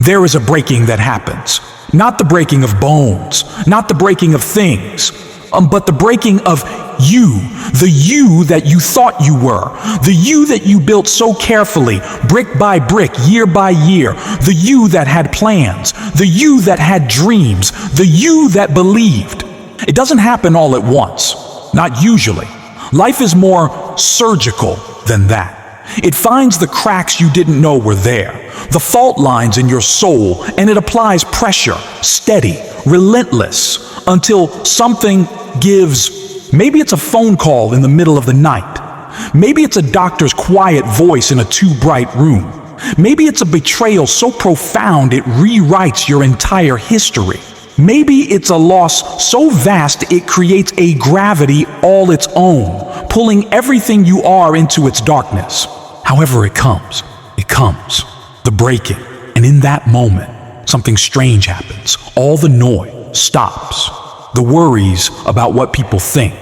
There is a breaking that happens. Not the breaking of bones, not the breaking of things, but the breaking of you, the you that you thought you were, the you that you built so carefully, brick by brick, year by year, the you that had plans, the you that had dreams, the you that believed. It doesn't happen all at once, not usually. Life is more surgical than that. It finds the cracks you didn't know were there, the fault lines in your soul, and it applies pressure, steady, relentless, until something gives. Maybe it's a phone call in the middle of the night. Maybe it's a doctor's quiet voice in a too bright room. Maybe it's a betrayal so profound it rewrites your entire history. Maybe it's a loss so vast it creates a gravity all its own, pulling everything you are into its darkness. However it comes, the breaking, and in that moment, something strange happens. All the noise stops. The worries about what people think,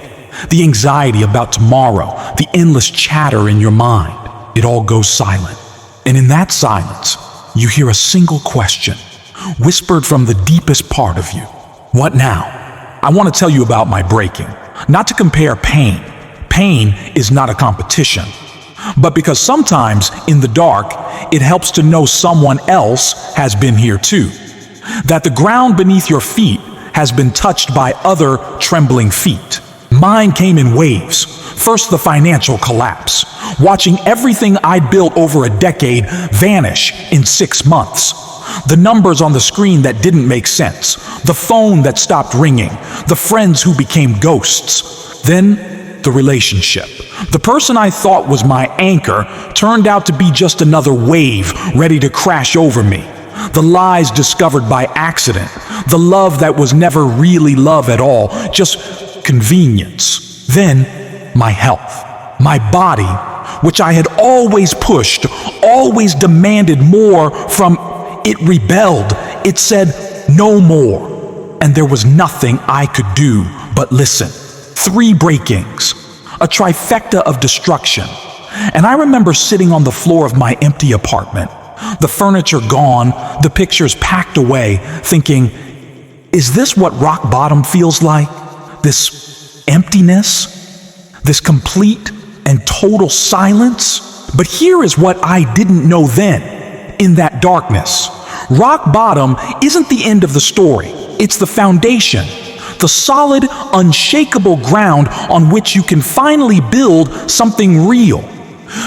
the anxiety about tomorrow, the endless chatter in your mind, it all goes silent. And in that silence, you hear a single question, whispered from the deepest part of you. What now? I want to tell you about my breaking, not to compare pain. Pain is not a competition, but because sometimes in the dark, it helps to know someone else has been here too, that the ground beneath your feet has been touched by other trembling feet. Mine came in waves. First, the financial collapse, watching everything I'd built over a decade vanish in 6 months. The numbers on the screen that didn't make sense, the phone that stopped ringing, the friends who became ghosts. Then, the relationship. The person I thought was my anchor turned out to be just another wave ready to crash over me. The lies discovered by accident, the love that was never really love at all, just convenience. Then, my health, my body, which I had always pushed, always demanded more from. It rebelled. It said no more. And there was nothing I could do but listen. 3 breakings, a trifecta of destruction. And I remember sitting on the floor of my empty apartment, the furniture gone, the pictures packed away, thinking, is this what rock bottom feels like? This emptiness? This complete and total silence? But here is what I didn't know then. In that darkness, rock bottom isn't the end of the story. It's the foundation, the solid, unshakable ground on which you can finally build something real.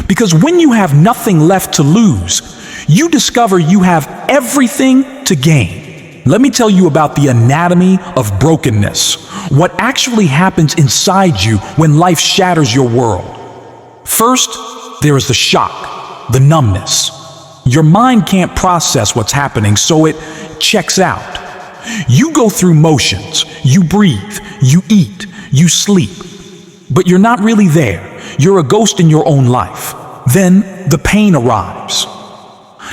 Because when you have nothing left to lose, you discover you have everything to gain. Let me tell you about the anatomy of brokenness, what actually happens inside you when life shatters your world. First, there is the shock, the numbness. Your mind can't process what's happening, so it checks out. You go through motions, you breathe, you eat, you sleep, but you're not really there. You're a ghost in your own life. Then the pain arrives.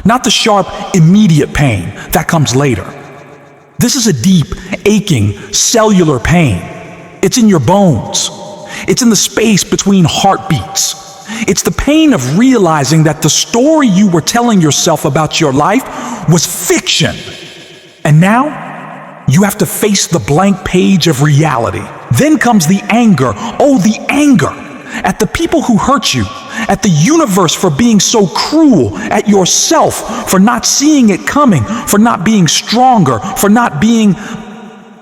Not the sharp, immediate pain that comes later. This is a deep, aching, cellular pain. It's in your bones. It's in the space between heartbeats. It's the pain of realizing that the story you were telling yourself about your life was fiction. And now, you have to face the blank page of reality. Then comes the anger. Oh, the anger at the people who hurt you, at the universe for being so cruel, at yourself for not seeing it coming, for not being stronger, for not being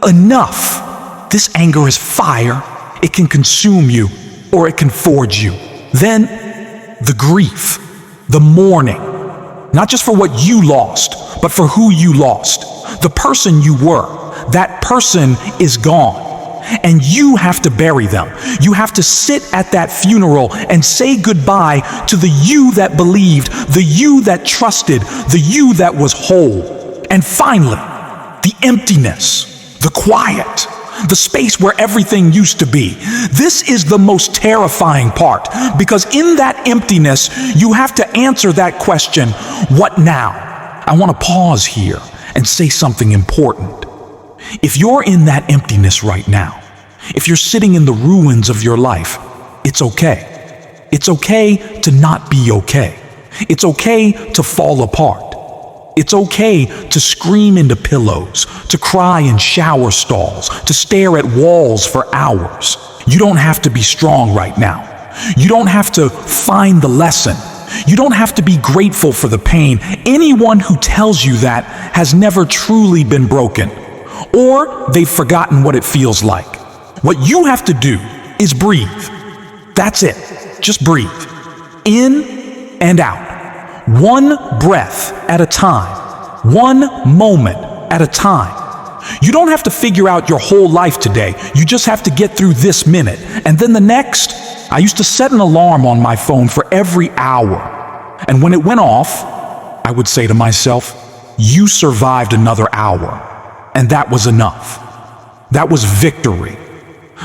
enough. This anger is fire. It can consume you, or it can forge you. Then, the grief, the mourning, not just for what you lost, but for who you lost, the person you were. That person is gone, and you have to bury them. You have to sit at that funeral and say goodbye to the you that believed, the you that trusted, the you that was whole. And finally, the emptiness, the quiet, the space where everything used to be. This is the most terrifying part, because in that emptiness, you have to answer that question, what now? I want to pause here and say something important. If you're in that emptiness right now, if you're sitting in the ruins of your life, it's okay. It's okay to not be okay. It's okay to fall apart. It's okay to scream into pillows, to cry in shower stalls, to stare at walls for hours. You don't have to be strong right now. You don't have to find the lesson. You don't have to be grateful for the pain. Anyone who tells you that has never truly been broken, or they've forgotten what it feels like. What you have to do is breathe. That's it. Just breathe. In and out. One breath at a time. One moment at a time. You don't have to figure out your whole life today. You just have to get through this minute. And then the next, I used to set an alarm on my phone for every hour. And when it went off, I would say to myself, you survived another hour. And that was enough. That was victory.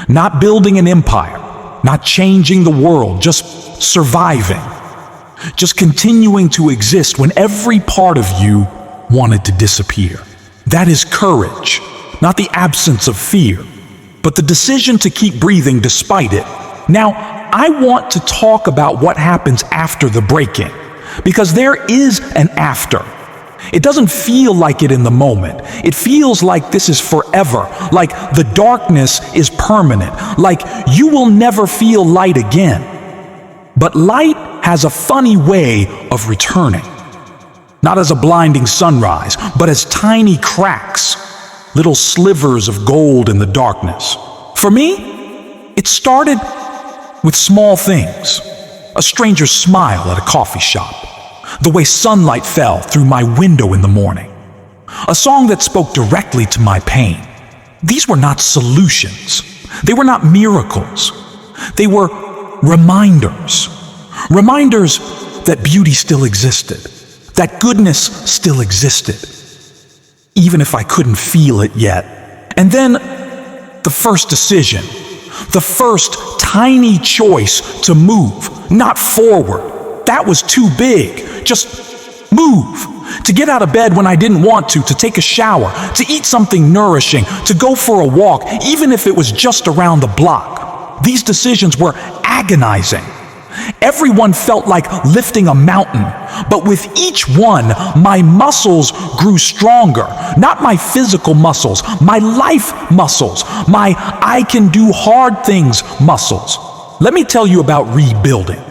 Not building an empire, not changing the world, just surviving. Just continuing to exist when every part of you wanted to disappear. That is courage, not the absence of fear, but the decision to keep breathing despite it. Now, I want to talk about what happens after the breaking, because there is an after. It doesn't feel like it in the moment. It feels like this is forever, like the darkness is permanent, like you will never feel light again. But light has a funny way of returning. Not as a blinding sunrise, but as tiny cracks, little slivers of gold in the darkness. For me, it started with small things. A stranger's smile at a coffee shop. The way sunlight fell through my window in the morning. A song that spoke directly to my pain. These were not solutions. They were not miracles. They were reminders. Reminders that beauty still existed, that goodness still existed, even if I couldn't feel it yet. And then the first decision, the first tiny choice to move, not forward. That was too big. Just move. To get out of bed when I didn't want to take a shower, to eat something nourishing, to go for a walk, even if it was just around the block. These decisions were agonizing. Everyone felt like lifting a mountain, but with each one, my muscles grew stronger. Not my physical muscles, my life muscles, my I can do hard things muscles. Let me tell you about rebuilding,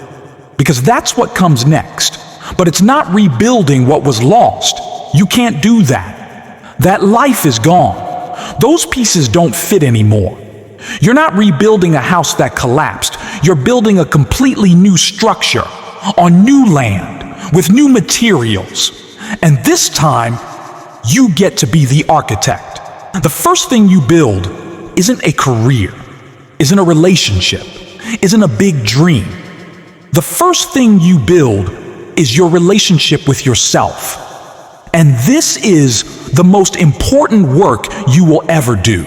because that's what comes next. But it's not rebuilding what was lost. You can't do that. That life is gone. Those pieces don't fit anymore. You're not rebuilding a house that collapsed. You're building a completely new structure on new land with new materials. And this time, you get to be the architect. The first thing you build isn't a career, isn't a relationship, isn't a big dream. The first thing you build is your relationship with yourself. And this is the most important work you will ever do.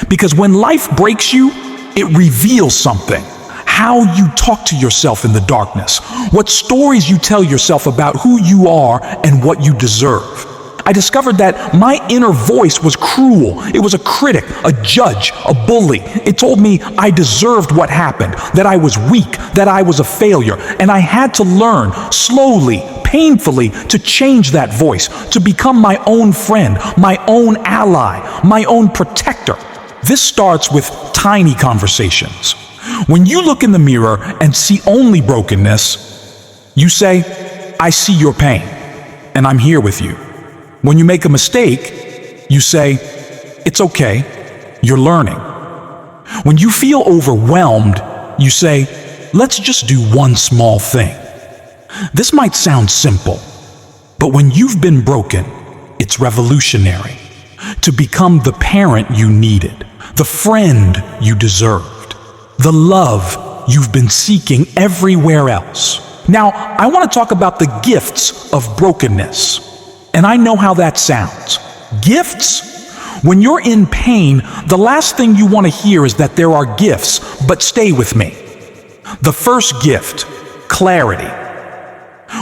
Because when life breaks you, it reveals something. How you talk to yourself in the darkness. What stories you tell yourself about who you are and what you deserve. I discovered that my inner voice was cruel. It was a critic, a judge, a bully. It told me I deserved what happened, that I was weak, that I was a failure. And I had to learn, slowly, painfully, to change that voice, to become my own friend, my own ally, my own protector. This starts with tiny conversations. When you look in the mirror and see only brokenness, you say, I see your pain, and I'm here with you. When you make a mistake, you say, it's okay, you're learning. When you feel overwhelmed, you say, let's just do one small thing. This might sound simple, but when you've been broken, it's revolutionary. To become the parent you needed, the friend you deserved, the love you've been seeking everywhere else. Now, I want to talk about the gifts of brokenness. And I know how that sounds. Gifts? When you're in pain, the last thing you want to hear is that there are gifts, but stay with me. The first gift, clarity.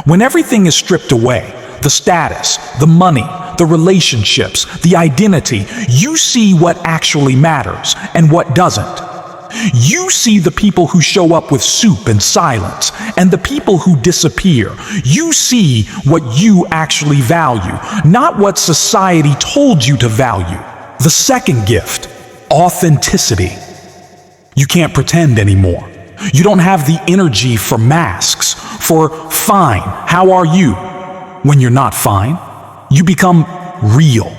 When everything is stripped away, the status, the money, the relationships, the identity, you see what actually matters and what doesn't. You see the people who show up with soup and silence, and the people who disappear. You see what you actually value, not what society told you to value. The second gift, authenticity. You can't pretend anymore. You don't have the energy for masks, for fine, how are you? When you're not fine, you become real.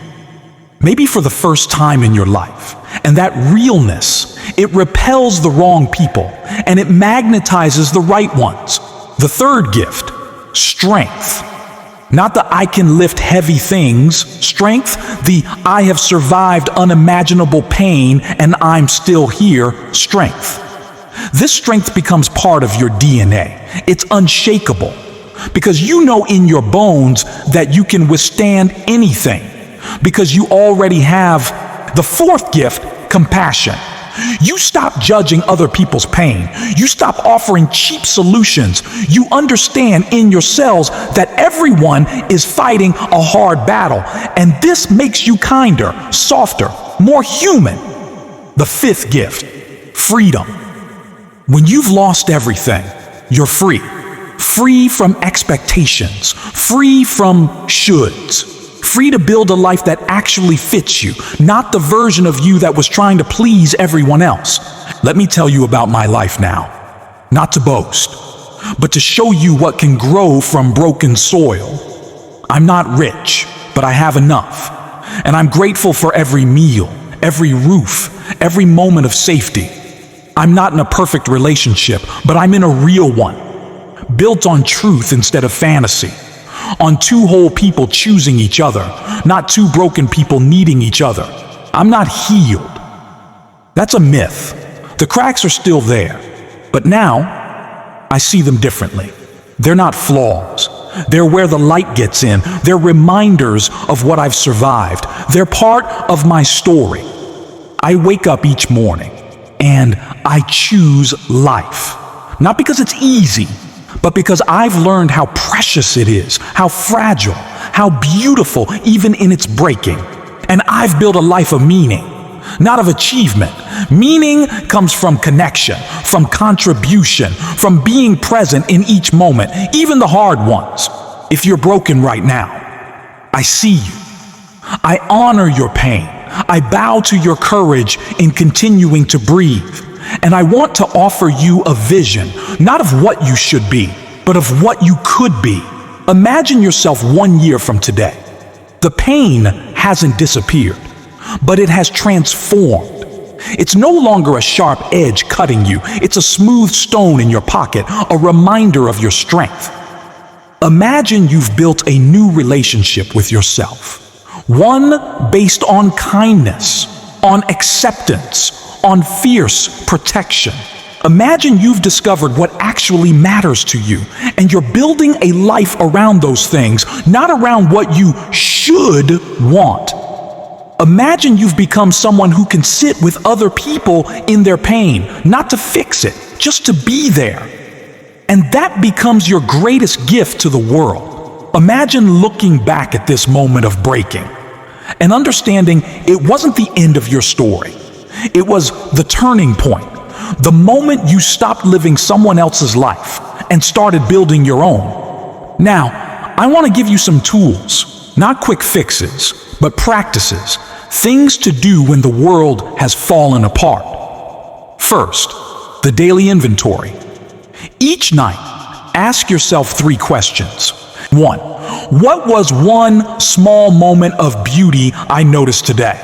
Maybe for the first time in your life. And that realness, it repels the wrong people and it magnetizes the right ones. The third gift, strength. Not the I can lift heavy things strength, the I have survived unimaginable pain and I'm still here strength. This strength becomes part of your DNA. It's unshakable because you know in your bones that you can withstand anything because you already have the fourth gift, compassion. You stop judging other people's pain. You stop offering cheap solutions. You understand in your cells that everyone is fighting a hard battle, and this makes you kinder, softer, more human. The fifth gift, freedom. When you've lost everything, you're free. Free from expectations, free from shoulds. Free to build a life that actually fits you, not the version of you that was trying to please everyone else. Let me tell you about my life now. Not to boast, but to show you what can grow from broken soil. I'm not rich, but I have enough. And I'm grateful for every meal, every roof, every moment of safety. I'm not in a perfect relationship, but I'm in a real one. Built on truth instead of fantasy. On two whole people choosing each other, not two broken people needing each other. I'm not healed. That's a myth. The cracks are still there, but now I see them differently. They're not flaws. They're where the light gets in. They're reminders of what I've survived. They're part of my story. I wake up each morning and I choose life. Not because it's easy, but because I've learned how precious it is, how fragile, how beautiful even in its breaking. And I've built a life of meaning, not of achievement. Meaning comes from connection, from contribution, from being present in each moment, even the hard ones. If you're broken right now, I see you. I honor your pain. I bow to your courage in continuing to breathe. And I want to offer you a vision, not of what you should be, but of what you could be. Imagine yourself 1 year from today. The pain hasn't disappeared, but it has transformed. It's no longer a sharp edge cutting you. It's a smooth stone in your pocket, a reminder of your strength. Imagine you've built a new relationship with yourself. One based on kindness, on acceptance, on fierce protection. Imagine you've discovered what actually matters to you, and you're building a life around those things, not around what you should want. Imagine you've become someone who can sit with other people in their pain, not to fix it, just to be there. And that becomes your greatest gift to the world. Imagine looking back at this moment of breaking and understanding it wasn't the end of your story. It was the turning point, the moment you stopped living someone else's life and started building your own. Now, I want to give you some tools, not quick fixes, but practices, things to do when the world has fallen apart. First, the daily inventory. Each night, ask yourself 3 questions. 1. What was one small moment of beauty I noticed today?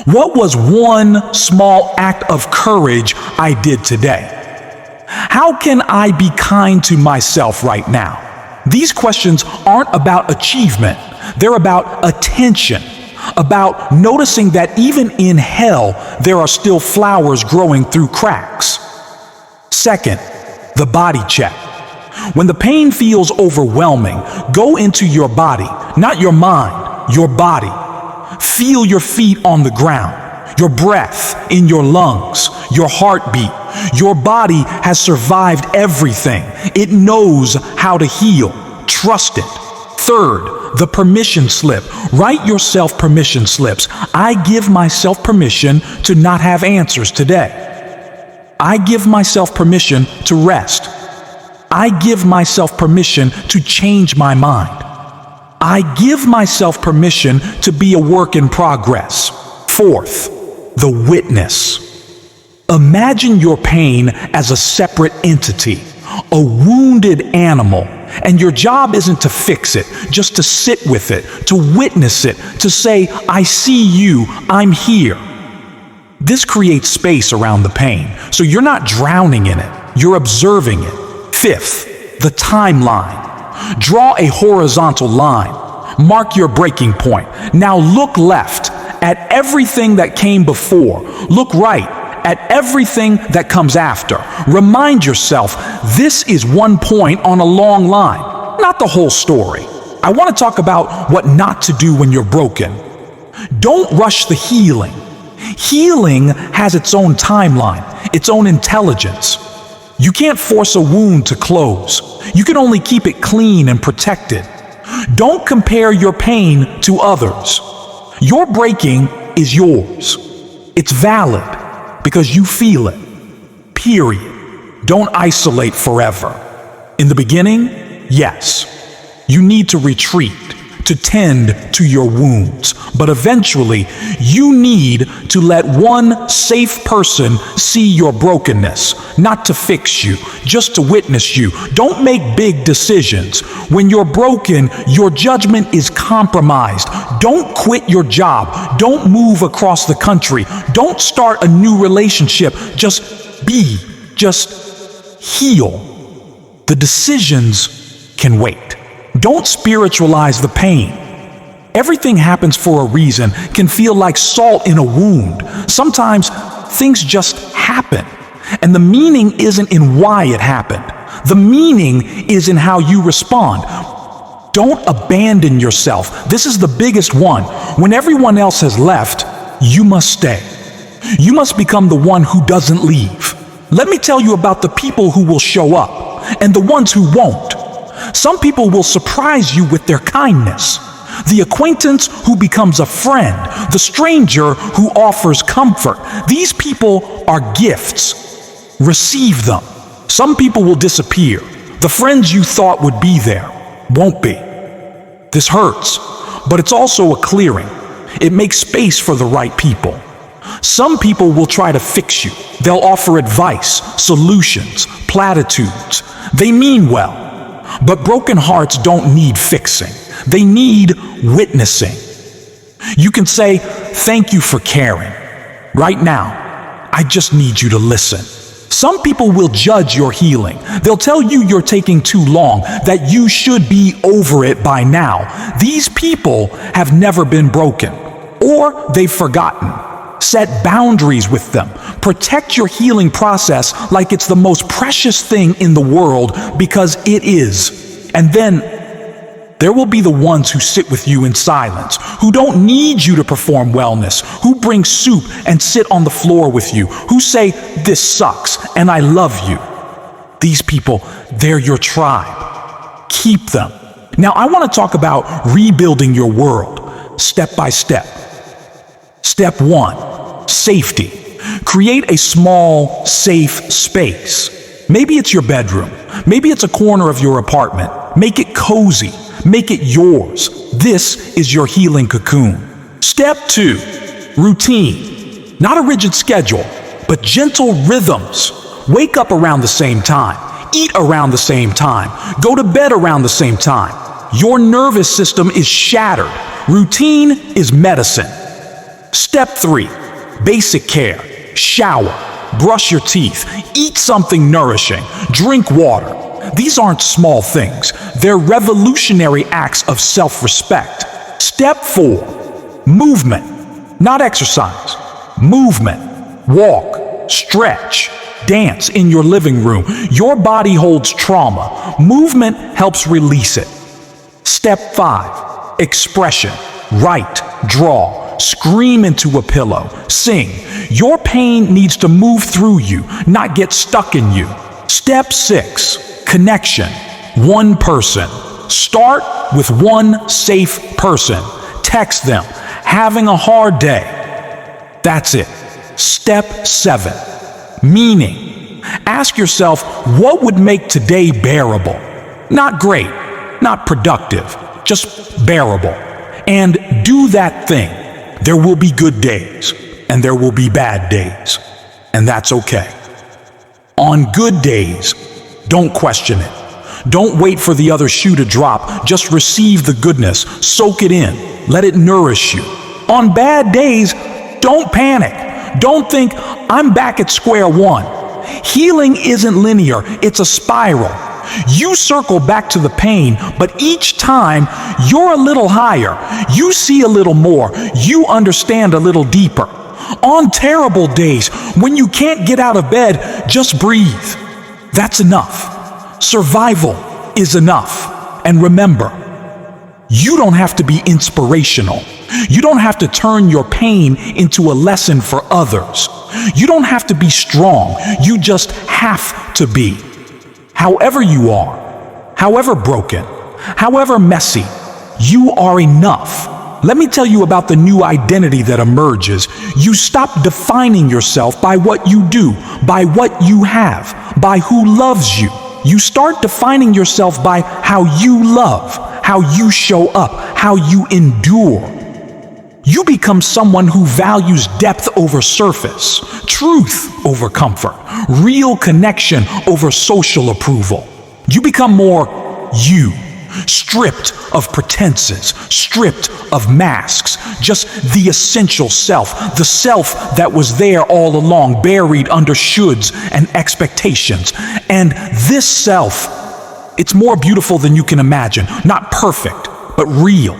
What was one small act of courage I did today? How can I be kind to myself right now? These questions aren't about achievement. They're about attention, about noticing that even in hell, there are still flowers growing through cracks. Second, the body check. When the pain feels overwhelming, go into your body, not your mind, your body. Feel your feet on the ground, your breath in your lungs, your heartbeat. Your body has survived everything. It knows how to heal. Trust it. Third, the permission slip. Write yourself permission slips. I give myself permission to not have answers today. I give myself permission to rest. I give myself permission to change my mind. I give myself permission to be a work in progress. Fourth, the witness. Imagine your pain as a separate entity, a wounded animal, and your job isn't to fix it, just to sit with it, to witness it, to say, I see you, I'm here. This creates space around the pain, so you're not drowning in it, you're observing it. Fifth, the timeline. Draw a horizontal line. Mark your breaking point. Now look left at everything that came before. Look right at everything that comes after. Remind yourself, this is one point on a long line, not the whole story. I want to talk about what not to do when you're broken. Don't rush the healing. Healing has its own timeline, its own intelligence. You can't force a wound to close. You can only keep it clean and protected. Don't compare your pain to others. Your breaking is yours. It's valid because you feel it. Period. Don't isolate forever. In the beginning, yes, you need to retreat, to tend to your wounds. But eventually, you need to let one safe person see your brokenness, not to fix you, just to witness you. Don't make big decisions. When you're broken, your judgment is compromised. Don't quit your job. Don't move across the country. Don't start a new relationship. Just be. Just heal. The decisions can wait. Don't spiritualize the pain. Everything happens for a reason, can feel like salt in a wound. Sometimes things just happen, and the meaning isn't in why it happened. The meaning is in how you respond. Don't abandon yourself. This is the biggest one. When everyone else has left, you must stay. You must become the one who doesn't leave. Let me tell you about the people who will show up and the ones who won't. Some people will surprise you with their kindness. The acquaintance who becomes a friend, the stranger who offers comfort. These people are gifts. Receive them. Some people will disappear. The friends you thought would be there won't be. This hurts, but it's also a clearing. It makes space for the right people. Some people will try to fix you. They'll offer advice, solutions, platitudes. They mean well. But broken hearts don't need fixing. They need witnessing. You can say, thank you for caring. Right now, I just need you to listen. Some people will judge your healing. They'll tell you you're taking too long, that you should be over it by now. These people have never been broken, or they've forgotten. Set boundaries with them. Protect your healing process like it's the most precious thing in the world, because it is. And then there will be the ones who sit with you in silence, who don't need you to perform wellness, who bring soup and sit on the floor with you, who say, this sucks and I love you. These people, they're your tribe. Keep them. Now I want to talk about rebuilding your world, step by step. Step 1, safety. Create a small, safe space. Maybe it's your bedroom. Maybe it's a corner of your apartment. Make it cozy. Make it yours. This is your healing cocoon. Step 2, routine. Not a rigid schedule, but gentle rhythms. Wake up around the same time. Eat around the same time. Go to bed around the same time. Your nervous system is shattered. Routine is medicine. Step 3, basic care. Shower, brush your teeth, eat something nourishing, drink water. These aren't small things. They're revolutionary acts of self-respect. Step 4, movement, not exercise. Movement, walk, stretch, dance in your living room. Your body holds trauma. Movement helps release it. Step 5, expression. Write, draw. Scream into a pillow. Sing. Your pain needs to move through you, not get stuck in you. Step 6, connection. One person. Start with one safe person. Text them. Having a hard day. That's it. Step 7, meaning. Ask yourself, what would make today bearable? Not great, not productive, just bearable. And do that thing. There will be good days, and there will be bad days, and that's okay. On good days, don't question it. Don't wait for the other shoe to drop. Just receive the goodness, soak it in, let it nourish you. On bad days, don't panic. Don't think, I'm back at square one. Healing isn't linear, it's a spiral. You circle back to the pain, but each time you're a little higher. You see a little more. You understand a little deeper. On terrible days, when you can't get out of bed, just breathe. That's enough. Survival is enough. And remember, you don't have to be inspirational. You don't have to turn your pain into a lesson for others. You don't have to be strong. You just have to be. However you are, however broken, however messy, you are enough. Let me tell you about the new identity that emerges. You stop defining yourself by what you do, by what you have, by who loves you. You start defining yourself by how you love, how you show up, how you endure. You become someone who values depth over surface, truth over comfort, real connection over social approval. You become more you, stripped of pretenses, stripped of masks, just the essential self, the self that was there all along, buried under shoulds and expectations. And this self, it's more beautiful than you can imagine, not perfect, but real,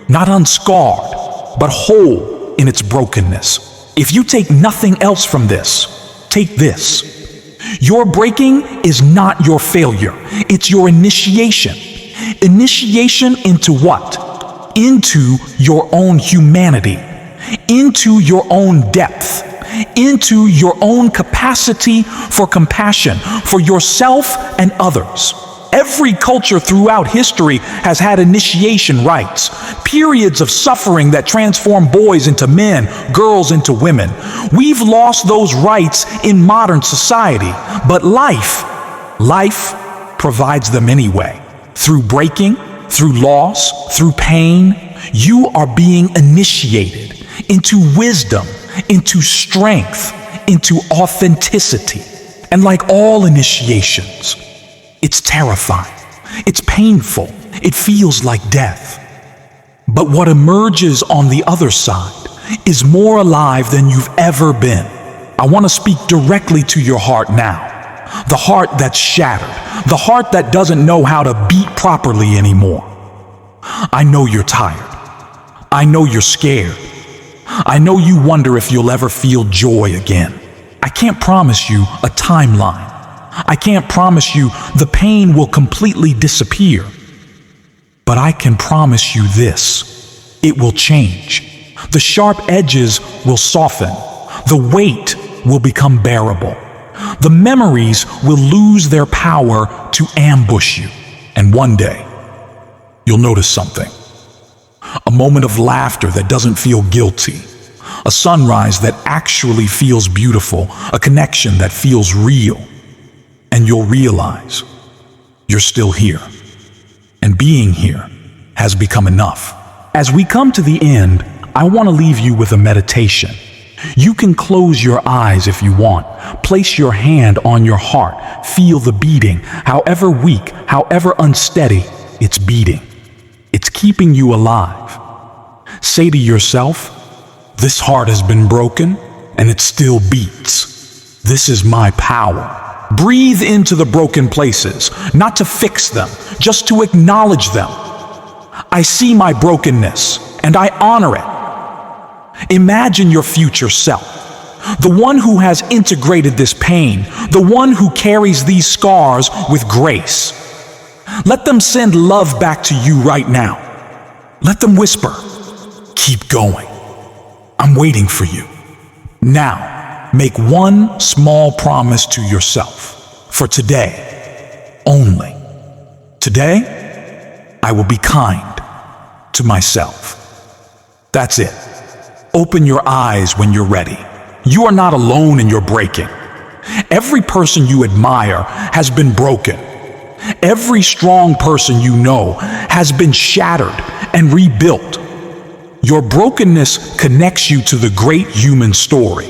not unscarred, but whole in its brokenness. If you take nothing else from this, take this. Your breaking is not your failure. It's your initiation. Initiation into what? Into your own humanity, into your own depth, into your own capacity for compassion for yourself and others. Every culture throughout history has had initiation rites, periods of suffering that transform boys into men, girls into women. We've lost those rites in modern society, but life provides them anyway. Through breaking, through loss, through pain, you are being initiated into wisdom, into strength, into authenticity. And like all initiations, it's terrifying, it's painful, it feels like death. But what emerges on the other side is more alive than you've ever been. I want to speak directly to your heart now. The heart that's shattered, the heart that doesn't know how to beat properly anymore. I know you're tired. I know you're scared. I know you wonder if you'll ever feel joy again. I can't promise you a timeline. I can't promise you the pain will completely disappear. But I can promise you this: it will change. The sharp edges will soften. The weight will become bearable. The memories will lose their power to ambush you. And one day, you'll notice something. A moment of laughter that doesn't feel guilty. A sunrise that actually feels beautiful. A connection that feels real. And you'll realize you're still here. And being here has become enough. As we come to the end, I want to leave you with a meditation. You can close your eyes if you want. Place your hand on your heart. Feel the beating. However weak, however unsteady, it's beating. It's keeping you alive. Say to yourself, this heart has been broken and it still beats. This is my power. Breathe into the broken places, not to fix them, just to acknowledge them. I see my brokenness and I honor it. Imagine your future self, the one who has integrated this pain, the one who carries these scars with grace. Let them send love back to you right now. Let them whisper, keep going. I'm waiting for you. Now, make one small promise to yourself for today only. Today, I will be kind to myself. That's it. Open your eyes when you're ready. You are not alone in your breaking. Every person you admire has been broken. Every strong person you know has been shattered and rebuilt. Your brokenness connects you to the great human story.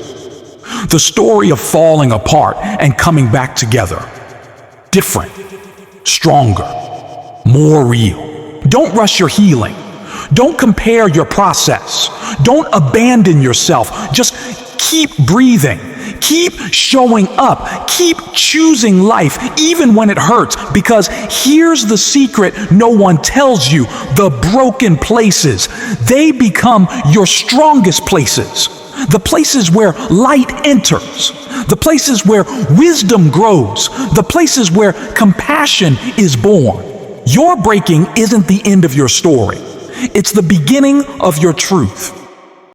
The story of falling apart and coming back together. Different, stronger, more real. Don't rush your healing. Don't compare your process. Don't abandon yourself. Just keep breathing. Keep showing up. Keep choosing life, even when it hurts. Because here's the secret no one tells you. The broken places, they become your strongest places. The places where light enters. The places where wisdom grows. The places where compassion is born. Your breaking isn't the end of your story. It's the beginning of your truth.